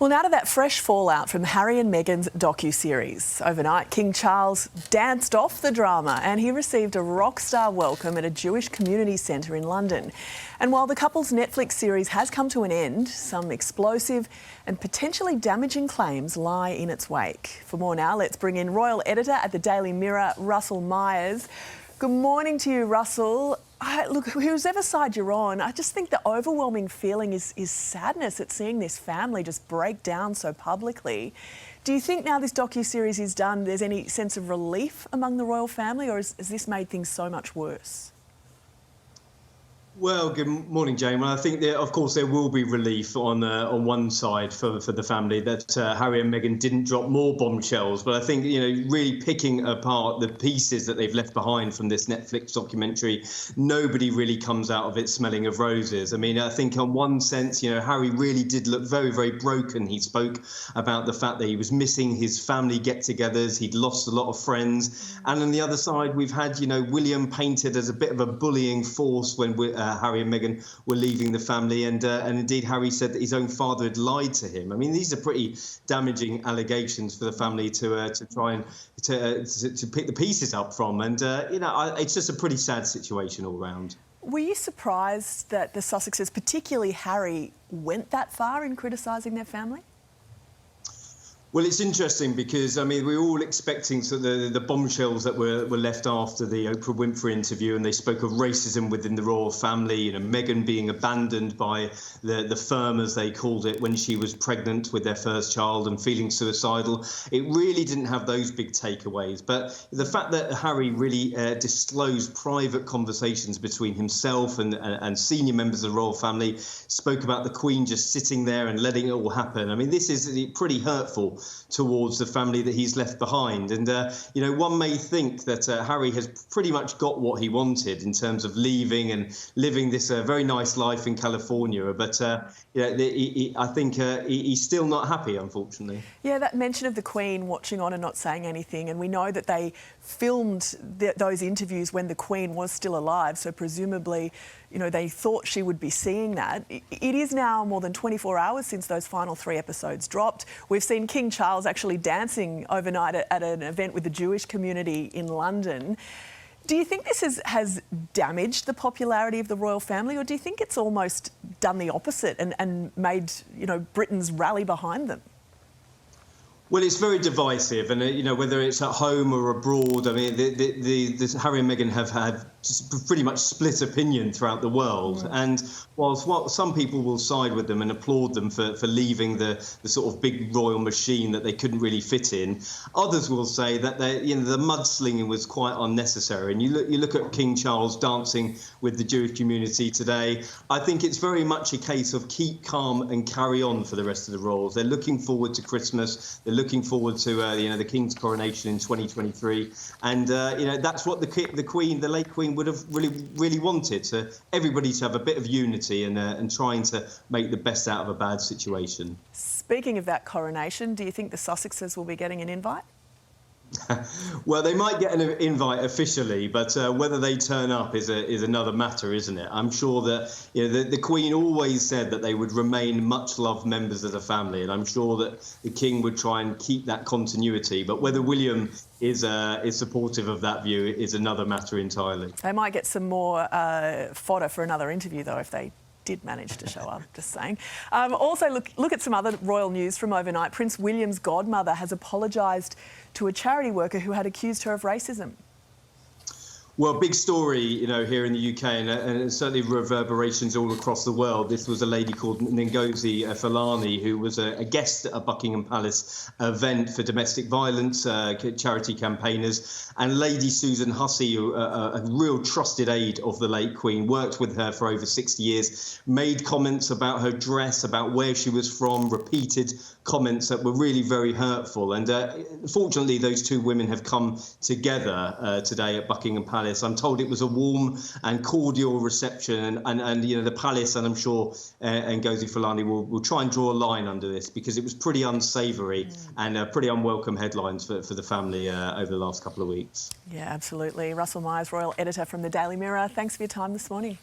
Well, now to that fresh fallout from Harry and Meghan's docu-series. Overnight, King Charles danced off the drama and he received a rock star welcome at a Jewish community centre in London. And while the couple's Netflix series has come to an end, some explosive and potentially damaging claims lie in its wake. For more now, let's bring in royal editor at the Daily Mirror, Russell Myers. Good morning to you, Russell. Look, whoever side you're on, I just think the overwhelming feeling is sadness at seeing this family just break down so publicly. Do you think now this docu-series is done, there's any sense of relief among the royal family, or has this made things so much worse? Well, good morning, Jane. Well, I think that, of course, there will be relief on one side for the family that Harry and Meghan didn't drop more bombshells. But I think, really picking apart the pieces that they've left behind from this Netflix documentary, nobody really comes out of it smelling of roses. I mean, I think on one sense, Harry really did look very, very broken. He spoke about the fact that he was missing his family get-togethers. He'd lost a lot of friends. And on the other side, we've had, William painted as a bit of a bullying force when Harry and Meghan were leaving the family, and indeed Harry said that his own father had lied to him. I mean, these are pretty damaging allegations for the family to try and to pick the pieces up from, and it's just a pretty sad situation all round. Were you surprised that the Sussexes, particularly Harry, went that far in criticising their family? Well, it's interesting because, I mean, we were all expecting the bombshells that were left after the Oprah Winfrey interview, and they spoke of racism within the royal family, Meghan being abandoned by the firm, as they called it, when she was pregnant with their first child and feeling suicidal. It really didn't have those big takeaways. But the fact that Harry really disclosed private conversations between himself and senior members of the royal family, spoke about the Queen just sitting there and letting it all happen. I mean, this is pretty hurtful towards the family that he's left behind. And, one may think that Harry has pretty much got what he wanted in terms of leaving and living this very nice life in California. But, I think he's still not happy, unfortunately. Yeah, that mention of the Queen watching on and not saying anything. And we know that they filmed those interviews when the Queen was still alive. So presumably, they thought she would be seeing that. It is now more than 24 hours since those final 3 episodes dropped. We've seen King Charles actually dancing overnight at an event with the Jewish community in London. Do you think this has damaged the popularity of the royal family, or do you think it's almost done the opposite and made, Britons rally behind them? Well, it's very divisive, and whether it's at home or abroad. I mean, the Harry and Meghan have had pretty much split opinion throughout the world. And whilst some people will side with them and applaud them for leaving the sort of big royal machine that they couldn't really fit in, others will say that the mudslinging was quite unnecessary. And you look at King Charles dancing with the Jewish community today. I think it's very much a case of keep calm and carry on for the rest of the royals. They're looking forward to Christmas. They're looking forward to the King's coronation in 2023, and that's what the Queen, the late Queen, would have really wanted, so everybody to have a bit of unity and trying to make the best out of a bad situation. Speaking of that coronation, do you think the Sussexes will be getting an invite? Well, they might get an invite officially, but whether they turn up is another matter, isn't it? I'm sure that the Queen always said that they would remain much-loved members of the family, and I'm sure that the King would try and keep that continuity. But whether William is supportive of that view is another matter entirely. They might get some more fodder for another interview, though, if they did manage to show up, just saying. Also, look at some other royal news from overnight. Prince William's godmother has apologised to a charity worker who had accused her of racism. Well, big story, here in the UK, and certainly reverberations all across the world. This was a lady called Ngozi Fulani, who was a guest at a Buckingham Palace event for domestic violence charity campaigners. And Lady Susan Hussey, a real trusted aide of the late Queen, worked with her for over 60 years, made comments about her dress, about where she was from, repeated comments that were really very hurtful. And fortunately, those two women have come together today at Buckingham Palace. I'm told it was a warm and cordial reception, and the palace, and I'm sure Ngozi Fulani will try and draw a line under this, because it was pretty unsavoury and pretty unwelcome headlines for the family over the last couple of weeks. Yeah, absolutely. Russell Myers, royal editor from the Daily Mirror. Thanks for your time this morning.